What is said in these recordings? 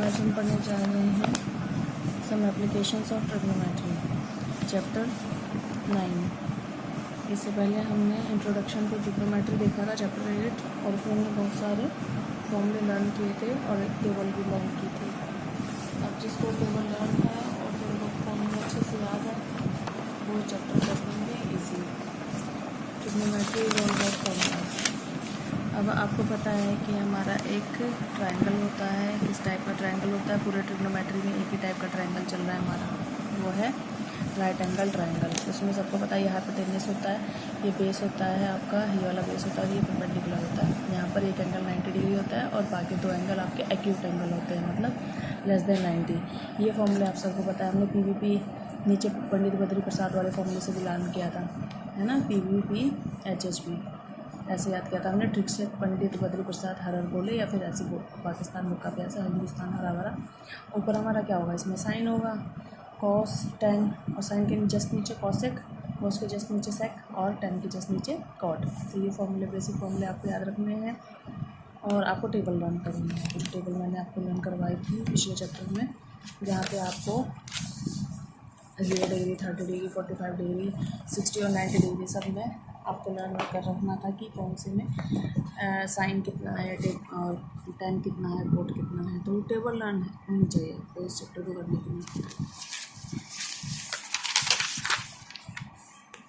आज हम पढ़ने जा रहे हैं some applications of trigonometry chapter 9। इससे पहले हमने इंट्रोडक्शन टू ट्रिग्नोमेट्री देखा था चैप्टर 8 और उसमें हमने बहुत सारे फॉर्मूले लर्न किए थे और एक टेबल भी लर्न की थी। अब जिसको टेबल लर्न है और फिर फॉर्मूले अच्छे से याद है वो चैप्टर कर लेंगे easy. Trigonometry is all about formulas. अब आपको पता है कि हमारा एक ट्रायंगल होता है, किस टाइप का ट्रायंगल होता है। पूरे ट्रिग्नोमेट्री में एक ही टाइप का ट्रायंगल चल रहा है हमारा, वो है राइट एंगल ट्रायंगल। उसमें सबको पता है ये हाइपोटेन्यूस होता है, ये बेस होता है आपका, ये वाला बेस होता है, ये परपेंडिकुलर होता है। यहाँ पर एक एंगल 90 डिग्री होता है और बाकी दो एंगल आपके एक्यूट एंगल होते हैं, मतलब लेस देन 90। ये फॉर्मूले आप सबको पता है, हमने PVP नीचे पंडित बद्री प्रसाद वाले फॉर्मूले से भी लर्न किया था, है ना। PVP HHP ऐसे याद किया था हमने, ट्रिक से पंडित बद्री प्रसाद हरर बोले या फिर ऐसे पाकिस्तान मुक्का प्यासा हिंदुस्तान हरा भरा। ऊपर हमारा क्या होगा, इसमें साइन होगा, कॉस टेन, और साइन के जस्ट नीचे कॉसेक, कॉस के जस्ट नीचे सेक और टेन के जस्ट नीचे कॉट। तो ये फॉर्मूले बेसिक फॉर्मूले आपको याद रखने हैं और आपको टेबल लर्न करनी है। कुछ टेबल मैंने आपको लर्न करवाई थी पिछले चैप्टर में, जहाँ पे आपको 0 डिग्री 30 डिग्री 45 डिग्री 60 और 90 डिग्री सब में आपको लर्न कर रखना था कि कौन से में साइन कितना है और टेन कितना है, कोट कितना है। तो टेबल लर्न होनी चाहिए तो इस चैप्टर को करने के लिए।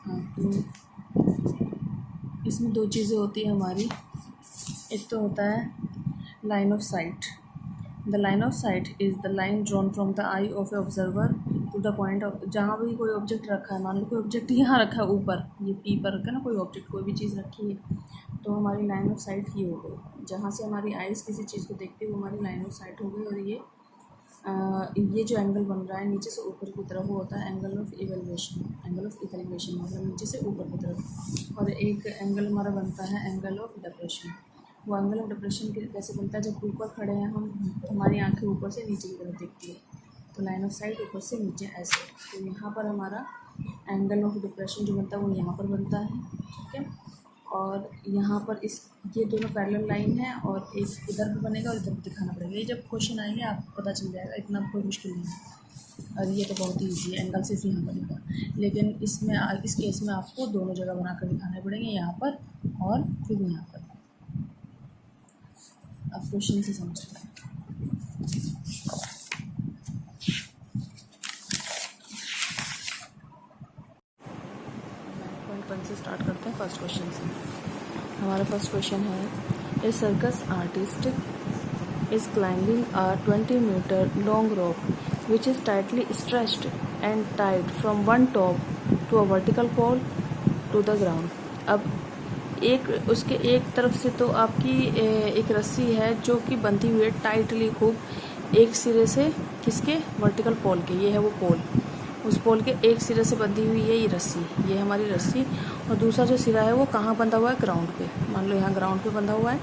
हाँ, तो इसमें दो चीज़ें होती है हमारी। एक तो होता है line of sight. The line of sight is the line drawn from the eye of a observer to the point of, जहाँ भी कोई ऑब्जेक्ट रखा है, मान लो कोई ऑब्जेक्ट यहाँ रखा है ऊपर, ये P पर रखा है ना, कोई ऑब्जेक्ट कोई भी चीज़ रखी है, तो हमारी लाइन ऑफ साइट ये हो गई। जहाँ से हमारी आइज़ किसी चीज़ को देखती है वो हमारी लाइन ऑफ साइट हो गई। और ये जो एंगल बन रहा है नीचे से ऊपर की तरफ वो होता है angle of evaluation. Angle of evaluation मतलब नीचे से ऊपर की तरफ। और एक एंगल हमारा बनता है एंगल ऑफ डिप्रेशन। वो एंगल ऑफ डिप्रेशन कैसे बनता है, जब ऊपर खड़े हैं हम, हमारी आंखें ऊपर से नीचे की तरफ दिखती है, तो लाइन ऑफ साइट ऊपर से नीचे ऐसे। तो यहाँ पर हमारा एंगल ऑफ डिप्रेशन जो बनता है वो यहाँ पर बनता है, ठीक है। और यहाँ पर ये दोनों पैरेलल लाइन है और एक इधर भी बनेगा और इधर भी दिखाना पड़ेगा। ये जब क्वेश्चन आएंगे आपको पता चल जाएगा, इतना कोई मुश्किल नहीं है। और ये तो बहुत ही ईजी है, एंगल सिर्फ यहाँ बनेगा, लेकिन इसमें इस केस में आपको दोनों जगह बना कर दिखाने पड़ेंगे, यहाँ पर और फिर यहाँ पर। अब क्वेश्चन से समझते हैं। पॉइंट से स्टार्ट करते हैं फर्स्ट क्वेश्चन से। हमारा फर्स्ट क्वेश्चन है, a circus artist is climbing a 20 metre long rope which is tightly stretched and tied from one top to a vertical pole to the ground. अब उसके एक तरफ से तो आपकी एक रस्सी है जो कि बंधी हुई है टाइटली खूब एक सिरे से, किसके, वर्टिकल पोल के, ये है वो पोल, उस पोल के एक सिरे से बंधी हुई है ये रस्सी, ये हमारी रस्सी। और दूसरा जो सिरा है वो कहाँ बंधा हुआ है, ग्राउंड पे, मान लो यहाँ ग्राउंड पे बंधा हुआ है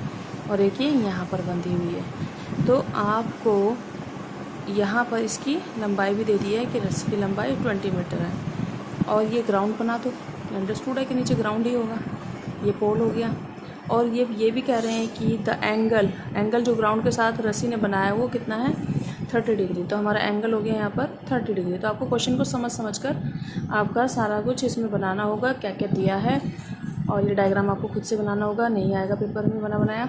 और एक ये यहाँ पर बंधी हुई है। तो आपको यहाँ पर इसकी लंबाई भी दे दी है कि रस्सी की लंबाई 20 मीटर है और ये ग्राउंड बना, तो अंडरस्टूड है कि नीचे ग्राउंड ही होगा, ये पोल हो गया। और ये भी कह रहे हैं कि द एंगल जो ग्राउंड के साथ रस्सी ने बनाया है वो कितना है, 30 डिग्री। तो हमारा एंगल हो गया यहाँ पर 30 डिग्री। तो आपको क्वेश्चन को समझ कर आपका सारा कुछ इसमें बनाना होगा, क्या क्या दिया है, और ये डायग्राम आपको खुद से बनाना होगा, नहीं आएगा पेपर में बना बनाया।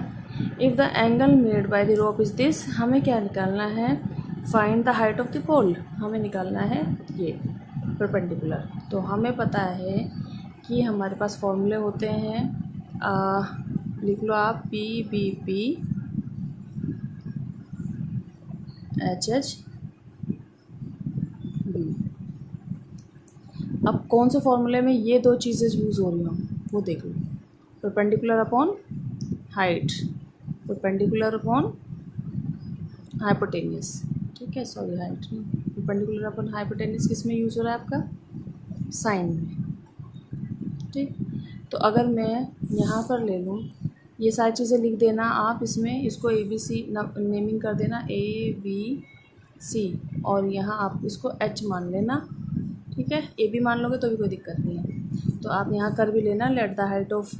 If the angle made by the rope is this, हमें क्या निकालना है, find the height of the pole, हमें निकालना है ये परपेंडिकुलर। तो हमें पता है कि हमारे पास फॉर्मूले होते हैं, लिख लो आप, PVP HHB। अब कौन से फॉर्मूले में ये दो चीज़ें यूज़ हो रही हों वो देख लो। Perpendicular upon height, perpendicular upon hypotenuse, ठीक है, सॉरी हाइट नहीं, परपेंडिकुलर अपॉन हाइपोटेन्यूस किस में यूज़ हो रहा है आपका, साइन में, ठीक। तो अगर मैं यहाँ पर ले लूँ, ये सारी चीज़ें लिख देना आप इसमें, इसको ABC नेमिंग कर देना, ABC, और यहाँ आप इसको H मान लेना, ठीक है। AB मान लोगे तो भी कोई दिक्कत नहीं है। तो आप यहाँ कर भी लेना, लेट द हाइट ऑफ,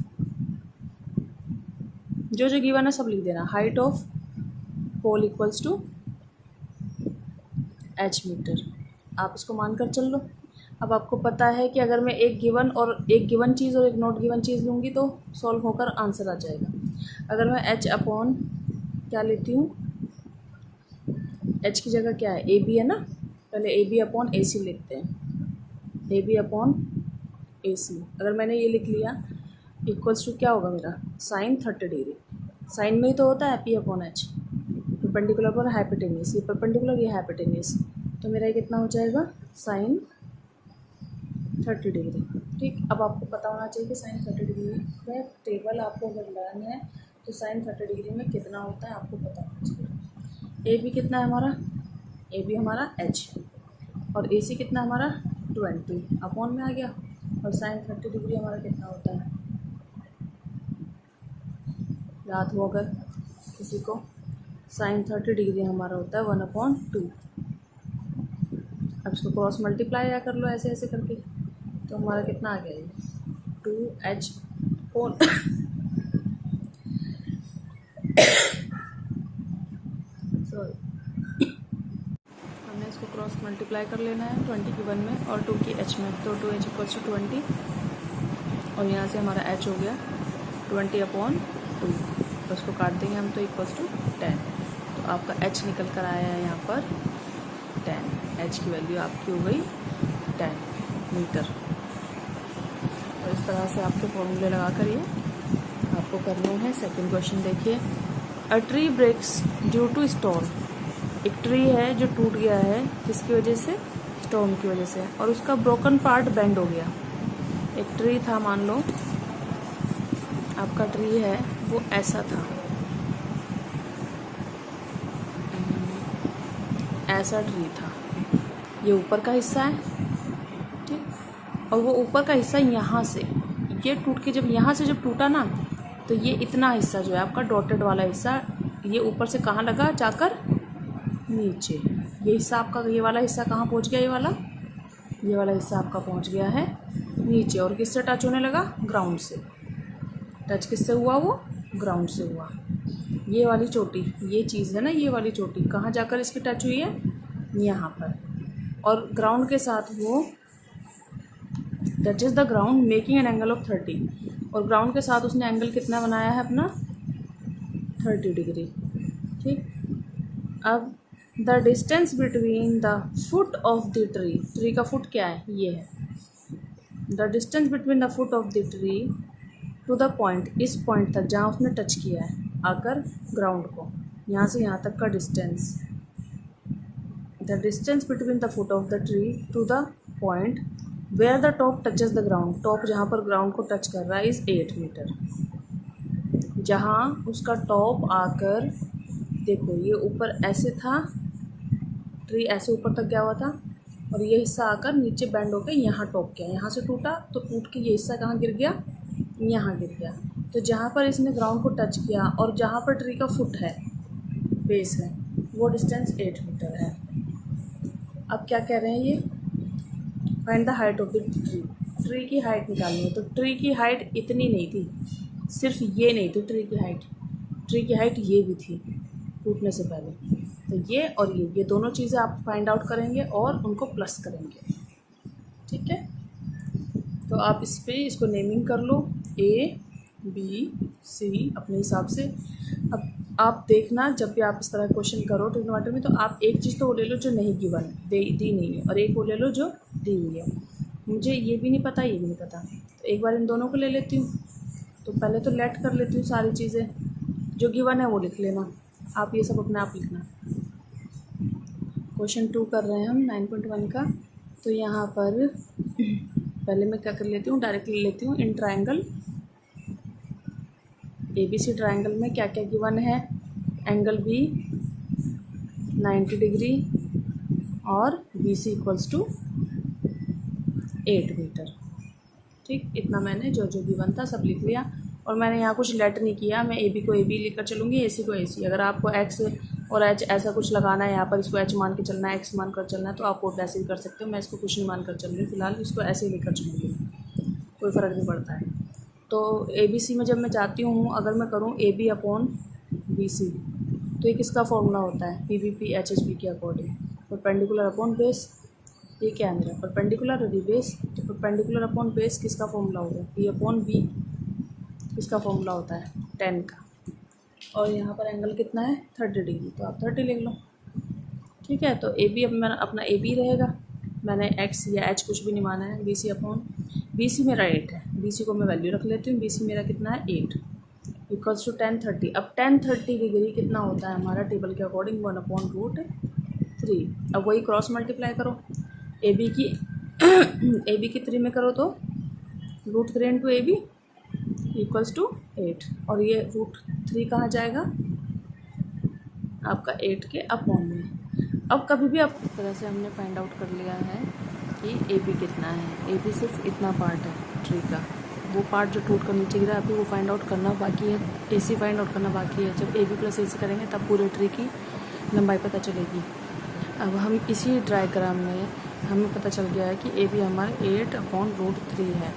जो गिवन है सब लिख देना, height of pole equals to h meter. आप इसको मान कर चल लो। अब आपको पता है कि अगर मैं एक गिवन चीज़ और एक नॉट गिवन चीज़ लूँगी तो सॉल्व होकर आंसर आ जाएगा। अगर मैं एच अपॉन क्या लेती हूँ, एच की जगह क्या है, ए बी है ना, पहले ए बी अपॉन ए सी लिखते हैं, ए बी अपॉन ए सी। अगर मैंने ये लिख लिया इक्वल्स टू क्या होगा मेरा, साइन 30 डिग्री। साइन में ही तो होता है पी अपॉन एच, परपेंडिकुलर पर हाइपोटेनियस, ये परपेंडिकुलर ये हाइपोटेनियस, तो मेरा ये कितना हो जाएगा, साइन 30 डिग्री। ठीक, अब आपको पता होना चाहिए कि साइन 30 डिग्री में टेबल आपको अगर लर्न है तो साइन 30 डिग्री में कितना होता है आपको पता होना चाहिए। ए बी कितना है हमारा, ए बी हमारा एच है, और ए सी कितना हमारा 20 अपॉन में आ गया, और साइन 30 डिग्री हमारा कितना होता है, याद हो अगर किसी को, साइन 30 डिग्री हमारा होता है 1/2। अब इसको क्रॉस मल्टीप्लाई या कर लो ऐसे ऐसे करके, तो हमारा कितना आ गया, ये 2h अपॉन सॉरी, हमने इसको क्रॉस मल्टीप्लाई कर लेना है 20 की 1 में और 2 की h में, तो 2h इक्वल्स टू 20, और यहाँ से हमारा h हो गया 20/2, तो उसको काट देंगे हम तो इक्वल्स टू 10, तो आपका h निकल कर आया है यहाँ पर 10, h की वैल्यू आपकी हो गई 10 मीटर। तो इस तरह से आपके फॉर्मूले लगा कर ये आपको करने हैं। सेकंड क्वेश्चन देखिए, a tree breaks due to storm, एक ट्री है जो टूट गया है किसकी वजह से, स्टॉर्म की वजह से, और उसका ब्रोकन पार्ट बेंड हो गया। एक ट्री था, मान लो आपका ट्री है वो ऐसा था, ऐसा ट्री था, ये ऊपर का हिस्सा है, ठीक, और वो ऊपर का हिस्सा यहाँ से ये टूट के जब यहाँ से जब टूटा ना, तो ये इतना हिस्सा जो है आपका डॉटेड वाला हिस्सा, ये ऊपर से कहाँ लगा, जाकर नीचे। ये हिस्सा आपका, ये वाला हिस्सा कहाँ पहुँच गया, ये वाला हिस्सा आपका पहुँच गया है नीचे, और किससे टच होने लगा, ग्राउंड से। टच किससे हुआ, वो ग्राउंड से हुआ। ये वाली चोटी, ये चीज़ है ना, ये वाली चोटी कहाँ जाकर इसकी टच हुई है, यहाँ पर, और ग्राउंड के साथ वो touches the ground making an angle of 30, और ग्राउंड के साथ उसने एंगल कितना बनाया है अपना 30 डिग्री। ठीक, अब the distance between the foot of the tree, tree का फुट क्या है, ये है, the distance between the foot of the tree to the point, इस पॉइंट तक जहाँ उसने टच किया है आकर ग्राउंड को, यहाँ से यहाँ तक का distance, the distance between the foot of the tree to the point where the top touches the ground, top जहाँ पर ग्राउंड को टच कर रहा है इज़ 8 मीटर। जहाँ उसका टॉप आकर, देखो ये ऊपर ऐसे था, ट्री ऐसे ऊपर तक गया हुआ था, और ये हिस्सा आकर नीचे बेंड होकर यहाँ टॉप किया, यहाँ से टूटा तो टूट के ये हिस्सा कहाँ गिर गया, यहाँ गिर गया। तो जहाँ पर इसने ग्राउंड को टच किया और जहाँ पर ट्री का फुट है, बेस है, वो डिस्टेंस 8 मीटर है। अब क्या कह रहे हैं ये, find the height of the tree, tree की हाइट निकालनी है। तो ट्री की हाइट इतनी नहीं थी, सिर्फ ये नहीं थी ट्री की हाइट, ट्री की हाइट ये भी थी टूटने से पहले। तो ये और ये दोनों चीज़ें आप फाइंड आउट करेंगे और उनको प्लस करेंगे। ठीक है, तो आप इस पर इसको नेमिंग कर लो, ए बी सी अपने हिसाब से। अब आप देखना जब भी आप इस तरह क्वेश्चन करो ट्रिग्नोमेट्री में, तो आप एक चीज़ तो वो ले लो जो नहीं गिवन दी नहीं है, और एक वो ले लो जो दी हुई है। मुझे ये भी नहीं पता, ये भी नहीं पता, तो एक बार इन दोनों को ले लेती हूँ। तो पहले तो लेट कर लेती हूँ सारी चीज़ें, जो गिवन है वो लिख लेना, आप ये सब अपने आप लिखना। क्वेश्चन 2 कर रहे हैं हम 9.1 का। तो यहाँ पर पहले मैं क्या कर लेती हूँ, डायरेक्टली लेती हूँ इन ट्रायंगल ABC ट्रायंगल में क्या क्या गिवन है, एंगल B 90 डिग्री और BC इक्वल्स टू 8 मीटर। ठीक, इतना मैंने जो जो गिवन था सब लिख लिया, और मैंने यहाँ कुछ लेट नहीं किया, मैं AB को AB लिखकर चलूँगी, AC को AC। अगर आपको X और H ऐसा कुछ लगाना है, यहाँ पर इसको H मान के चलना है, X मान कर चलना है, तो आप वो ऐसे ही कर सकते हो। मैं इसको कुछ नहीं मान कर चल रही हूँ, फिलहाल इसको ऐसे ही लेकर चलूँगी, कोई फ़र्क नहीं पड़ता है। तो ABC में जब मैं जाती हूँ, अगर मैं करूँ AB अपॉन BC, तो ये किसका फॉर्मूला होता है, PVP HHP के अकॉर्डिंग। परपेंडिकुलर अपॉन बेस, ये क्या है मेरा परपेंडिकुलर और ये बेस। तो परपेंडिकुलर अपॉन बेस किसका फॉर्मूला होगा, पी अपॉन बी किसका फॉर्मूला होता है 10 का, और यहाँ पर एंगल कितना है 30 डिग्री, तो आप 30 लिख लो। ठीक है, तो ए बी अब मेरा अपना ए बी रहेगा, मैंने एक्स या एच कुछ भी नहीं माना है, B C upon B C मेरा 8 है, बी सी को मैं वैल्यू रख लेती हूँ, बी सी मेरा कितना है 8 इक्वल्स टू 1030। अब 1030 डिग्री कितना होता है हमारा टेबल के अकॉर्डिंग 1/√3। अब वही क्रॉस मल्टीप्लाई करो, ए बी की ए बी की 3 में करो तो √3 into A B equals to 8, और ये √3 कहाँ जाएगा आपका 8 के अपॉन में। अब कभी भी आप इस तरह से हमने फाइंड आउट कर लिया है कि ए बी कितना है, ए बी सिर्फ इतना पार्ट है ट्री का, वो पार्ट जो टूट कर नीचे गिरा अभी वो फाइंड आउट करना बाकी है, ए सी फाइंड आउट करना बाकी है। जब ए बी प्लस ए सी करेंगे तब पूरे ट्री की लंबाई पता चलेगी। अब हम इसी डायग्राम में हमें पता चल गया है कि ए बी हमारे 8/√3 है।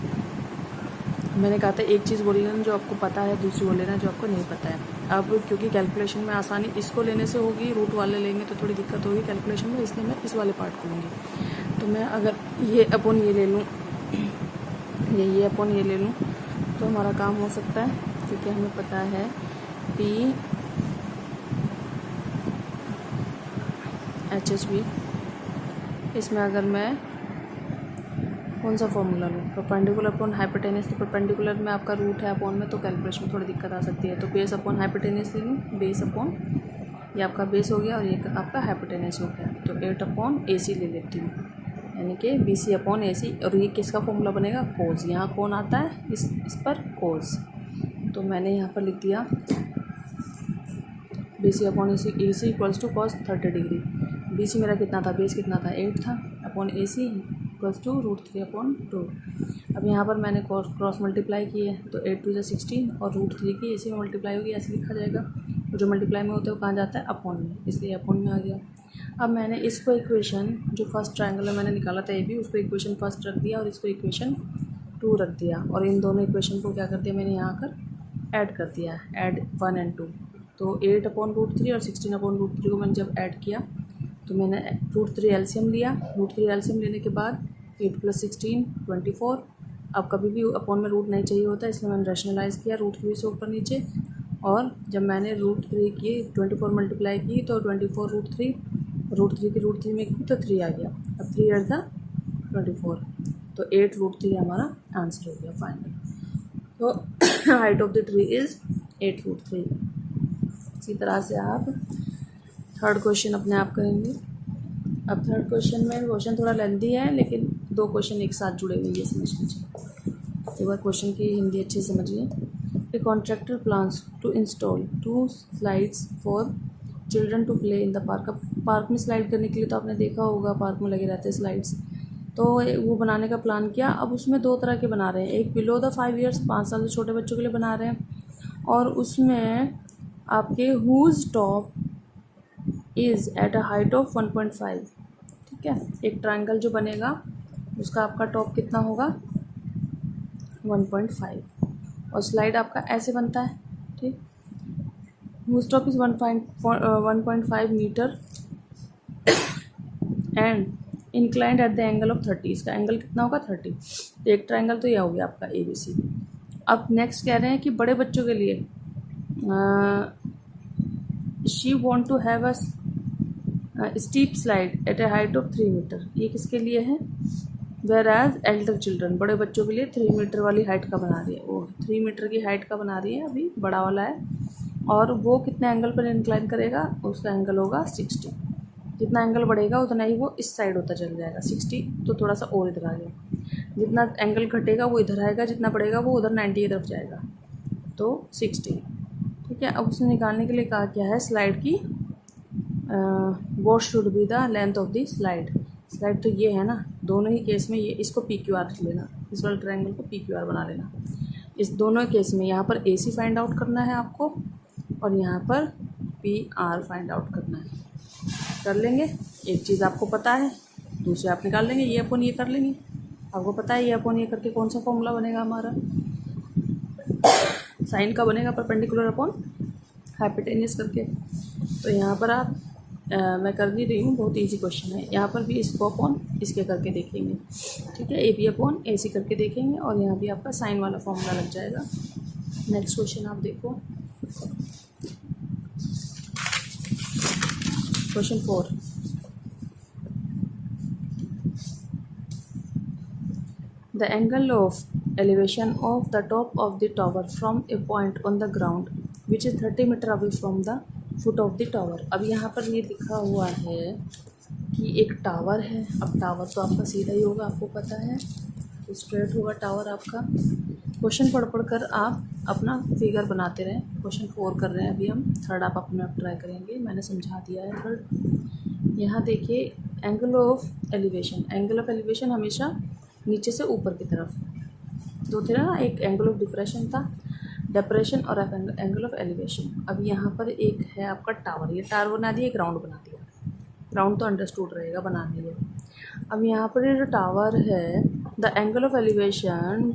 मैंने कहा था एक चीज़ बोली ना जो आपको पता है, दूसरी बोल लेना जो आपको नहीं पता है। अब क्योंकि कैलकुलेशन में आसानी इसको लेने से होगी, रूट वाले लेंगे तो थोड़ी दिक्कत होगी कैलकुलेशन में, इसलिए मैं इस वाले पार्ट को लूँगी। तो मैं अगर ये अपॉन ये ले लूँ, ये अपॉन ये ले लूँ तो हमारा काम हो सकता है, क्योंकि हमें पता है पी एच एच बी। इसमें अगर मैं कौन सा फॉर्मूला लूँ, परपेंडिकुलर अपॉन हाइपोटेनस, तो परपेंडिकुलर में आपका रूट है अपॉन में, तो कैलकुलेशन में थोड़ी दिक्कत आ सकती है। तो बेस अपॉन हाइपोटेनस ले लूँ, बेस अपॉन ये आपका बेस हो गया और ये आपका हाइपोटेनस हो गया, तो 8/AC ले लेती हूँ, यानी कि BC अपॉन AC। और ये किसका फॉर्मूला बनेगा कोस, यहाँ कौन आता है इस पर कोस, तो मैंने यहाँ पर लिख दिया BC upon AC equals to cos 30 degree. BC मेरा कितना था, बेस कितना था 8 था, अपॉन AC इक्वल्स टू √3/2। अब यहाँ पर मैंने क्रॉस मल्टीप्लाई की है, तो 8 2 16 और √3 की AC में मल्टीप्लाई होगी, ऐसे लिखा जाएगा। तो जो मल्टीप्लाई में होता है वो कहाँ जाता है अपॉन में, इसलिए अपॉन में आ गया। अब मैंने इसको इक्वेशन जो फर्स्ट ट्रायंगल में मैंने निकाला था AB, उसको इक्वेशन फर्स्ट रख दिया और इसको इक्वेशन 2 रख दिया, और इन दोनों इक्वेशन को क्या कर दिया मैंने यहाँ कर ऐड कर दिया, ऐड 1 और 2। तो 8/√3 और 16/√3 को मैंने जब ऐड किया तो मैंने √3 एलसीएम लिया, √3 एलसीएम लेने के बाद 8 + 16 24। अब कभी भी अपॉन में रूट नहीं चाहिए होता, इसलिए मैंने रैशनलाइज़ किया √3 से ऊपर नीचे, और जब मैंने √3 की 24 मल्टीप्लाई की तो 24 √3 की √3 में की तो 3 आ गया। अब 3 8 था 24, तो 8√3 हमारा आंसर हो गया फाइनल। तो height of the tree is 8√3। इसी तरह से आप थर्ड क्वेश्चन अपने आप करेंगे। अब थर्ड क्वेश्चन में क्वेश्चन थोड़ा लेंथी है, लेकिन 2 क्वेश्चन एक साथ जुड़े हुए ये समझ लीजिए। एक बार क्वेश्चन की हिंदी अच्छे से समझिए। A contractor plans to install 2 slides for children to play in the park. अब पार्क में स्लाइड करने के लिए तो आपने देखा होगा पार्क में लगे रहते हैं स्लाइड्स, तो वो बनाने का प्लान किया। अब उसमें 2 तरह के बना रहे हैं, एक बिलो द 5 ईयर्स 5 साल से छोटे बच्चों के लिए बना रहे हैं, और उसमें आपके whose top is at a height of 1.5। ठीक है, एक ट्रायंगल जो बनेगा उसका आपका टॉप कितना होगा 1.5, और स्लाइड आपका ऐसे बनता है। ठीक, whose top is 1.5 metre and inclined at the angle of 30। इसका एंगल कितना होगा 30। तो एक ट्रायंगल तो यह हो गया आपका ABC। अब नेक्स्ट कह रहे हैं कि बड़े बच्चों के लिए she want to have a steep slide at a height of 3 metre. ये किसके लिए है, वेयर एज एल्डर चिल्ड्रन, बड़े बच्चों के लिए 3 मीटर वाली हाइट का बना रही है, वो 3 मीटर की हाइट का बना रही है, अभी बड़ा वाला है। और वो कितने एंगल पर इंक्लाइन करेगा, उसका एंगल होगा 60। जितना एंगल बढ़ेगा उतना ही वो इस साइड होता चल जाएगा 60, तो थोड़ा सा और इधर आ गया। जितना एंगल घटेगा वो इधर आएगा, जितना बढ़ेगा वो उधर 90 की तरफ जाएगा, तो 60। ठीक है, अब उसने निकालने के लिए कहा क्या है स्लाइड की, what should be the length of the slide. Slide तो ये है ना, दोनों ही केस में ये इसको PQR रख लेना, इस वाले ट्रायंगल को PQR बना लेना। इस दोनों केस में यहाँ पर AC फाइंड आउट करना है आपको, और यहाँ पर PR फाइंड आउट करना है। कर लेंगे, एक चीज़ आपको पता है, दूसरे आप निकाल लेंगे, ये अपन ये कर लेंगे। आपको पता है ये अपन ये करके कौन सा फॉर्मूला बनेगा हमारा, साइन का बनेगा परपेंडिकुलर अपॉन हाइपोटेन्यूस करके। तो यहाँ पर आप मैं कर नहीं रही हूँ, बहुत इजी क्वेश्चन है। यहाँ पर भी इसको अपॉन इसके करके देखेंगे, ठीक है, ए बी अपॉन ए सी करके देखेंगे और यहाँ भी आपका साइन वाला फॉर्मूला लग जाएगा। नेक्स्ट क्वेश्चन आप देखो, question 4। The angle of elevation of the top of the tower from a point on the ground which is 30 meter away from the foot of the tower। अब यहाँ पर ये लिखा हुआ है कि एक टावर है। अब टावर तो आपका सीधा ही होगा, आपको पता है, तो स्ट्रेट होगा टावर आपका। क्वेश्चन पढ़ पढ़ कर आप अपना फिगर बनाते रहें। क्वेश्चन 4 कर रहे हैं अभी हम, थर्ड आप अपने आप ट्राई करेंगे, मैंने समझा दिया है थर्ड। यहाँ देखिए angle of elevation, angle of elevation हमेशा नीचे से ऊपर की तरफ दो थे ना, एक एंगल ऑफ डिप्रेशन था, डिप्रेशन और एंगल ऑफ एलिवेशन। अब यहाँ पर एक है आपका टावर, ये टावर बना दिया, एक राउंड बना दिया, राउंड तो अंडरस्टूड रहेगा, बनाने लिए। अब यहाँ पर ये जो टावर है, the angle of elevation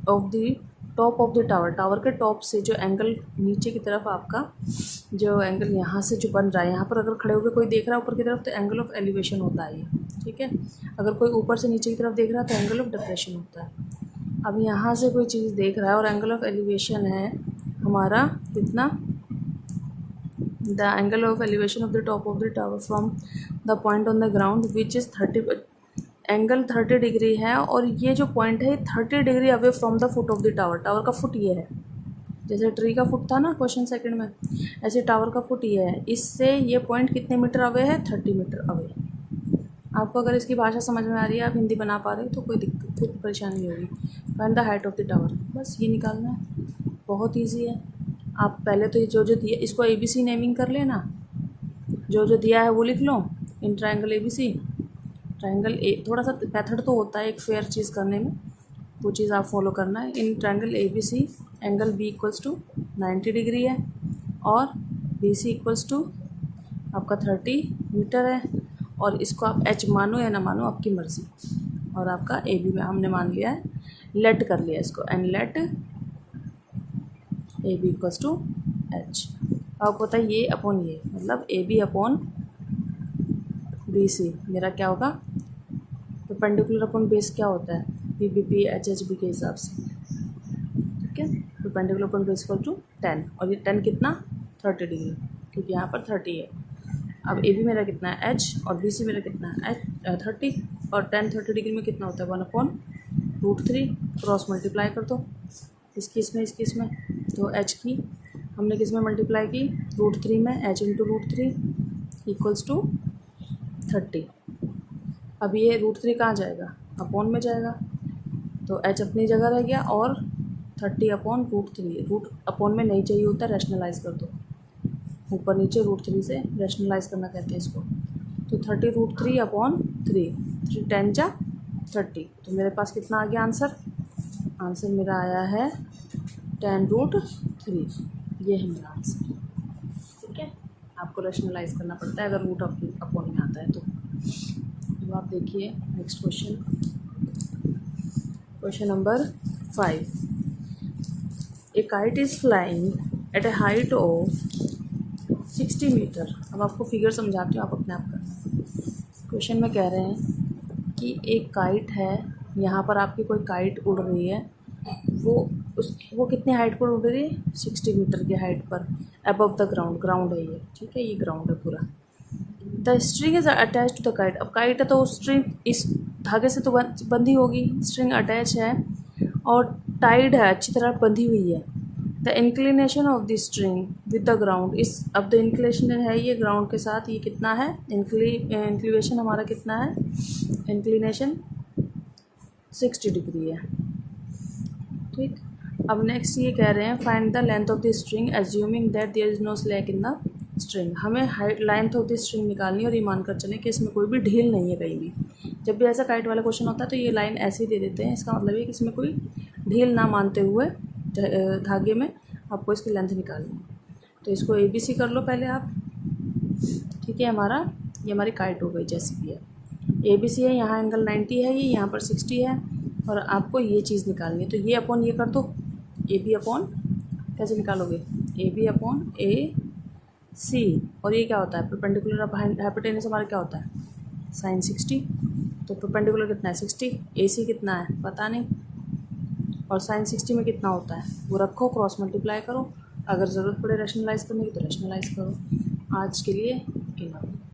of the top of the tower, tower के टॉप से जो एंगल नीचे की तरफ आपका जो एंगल यहाँ से जो बन रहा है, यहाँ पर अगर खड़े होकर कोई देख रहा है ऊपर की तरफ तो एंगल ऑफ एलिवेशन होता है ये, ठीक है। अगर कोई ऊपर से नीचे की तरफ देख रहा है तो एंगल ऑफ डिप्रेशन होता है। अब यहाँ से कोई चीज़ देख रहा है और एंगल ऑफ एलिवेशन है हमारा कितना, the angle of elevation of the top of the tower from the point on the ground which is 30, angle 30 degree है और ये जो पॉइंट है 30 degree away from the foot of the tower. Tower का foot ये है, जैसे tree का फुट था ना क्वेश्चन सेकंड में, ऐसे टावर का फुट ये है। इससे ये पॉइंट कितने मीटर अवे है, 30 मीटर अवे। आपको अगर इसकी भाषा समझ में आ रही है, आप हिंदी बना पा रहे हो तो कोई दिक्कत, कोई परेशानी नहीं होगी। Find the height of the tower, बस ये निकालना है, बहुत ईजी है। आप पहले तो जो जो दिया इसको ABC नेमिंग कर लेना, जो जो दिया है वो लिख लो in triangle ABC। Triangle A थोड़ा सा मेथड तो होता है एक फेयर चीज़ करने में, वो चीज़ आप फॉलो करना है। In triangle ABC angle B equals to 90 degree है और BC इक्वल्स टू आपका 30 मीटर है, और इसको आप H मानो या ना मानो आपकी मर्ज़ी। और आपका AB में हमने मान लिया है, लेट कर लिया इसको, and let AB equals to H। आपको पता है ये अपॉन ये, मतलब AB अपॉन BC मेरा क्या होगा, परपेंडिकुलर अपॉन बेस क्या होता है, PBP HHB के हिसाब से, ठीक है। Perpendicular upon base equal to 10, और ये 10 कितना, 30 डिग्री, क्योंकि यहाँ पर 30 है। अब AB मेरा कितना है H और BC मेरा कितना है 30, और 10 30 डिग्री में कितना होता है 1/√3, क्रॉस मल्टीप्लाई कर दो इसकी इसमें इसकी इसमें, तो H की हमने किस में मल्टीप्लाई की, √3 में, H इंटू √3 इक्वल्स टू 30। अब ये √3 कहाँ जाएगा, अपॉन में जाएगा, तो H अपनी जगह रह गया और 30 अपॉन √3, रूट अपॉन में नहीं चाहिए होता, रैशनलाइज कर दो, ऊपर नीचे √3 से रैशनलाइज करना कहते हैं इसको। तो 30√3 अपॉन 3, 3 10 जा 30, तो मेरे पास कितना आ गया आंसर, आंसर मेरा आया है 10√3, ये है मेरा आंसर, ठीक है। आपको रैशनलाइज करना पड़ता है अगर रूट अपॉन में आता है तो। अब आप देखिए next question, question number 5। A kite is flying at a height of 60 metre. अब आपको फिगर समझाती हूँ, आप अपने आप करना। क्वेश्चन में कह रहे हैं कि एक काइट है, यहाँ पर आपकी कोई काइट उड़ रही है, वो कितने हाइट पर उड़ रही है, 60 मीटर की हाइट पर, अबव द ग्राउंड, ग्राउंड है ये, ठीक है, ये ग्राउंड है पूरा। The string is attach to the kite, अब काइट है तो स्ट्रिंग इस धागे से तो बंधी होगी, स्ट्रिंग अटैच है और टाइड है, अच्छी तरह बंधी हुई है। The inclination of the string with the ground इस, अब द इंक्लिनेशन है ये ग्राउंड के साथ, ये कितना है, इंक्लिनेशन हमारा कितना है, इंक्लिनेशन 60 डिग्री है, ठीक। अब नेक्स्ट ये कह रहे हैं find the length of the string assuming that there is no slack in the string. हमें height length of the string निकालनी है और ये मानकर चलें कि इसमें कोई भी ढील नहीं है कहीं भी। जब भी ऐसा काइट वाला क्वेश्चन होता है तो ये लाइन ऐसे ही दे देते हैं, इसका मतलब है कि इसमें कोई ढील ना मानते हुए धागे में आपको इसकी लेंथ निकालनी है। तो इसको ABC कर लो पहले आप, ठीक है। ये हमारी काइट हो गई जैसी भी है, ABC है, यहाँ एंगल 90 है, ये यहाँ पर 60 है, और आपको ये चीज़ निकालनी है। तो ये अपॉन ये कर दो, AB अपॉन कैसे निकालोगे, AB अपॉन A सी। और ये क्या होता है, परपेंडिकुलर ऑफ हाइपोटेनस हमारा क्या होता है, साइन 60। तो परपेंडिकुलर कितना है 60, ए सी कितना है पता नहीं, और साइन 60 में कितना होता है वो रखो, क्रॉस मल्टीप्लाई करो, अगर ज़रूरत पड़े रैशनलाइज करने की तो रैशनलाइज करो। आज के लिए इनफ।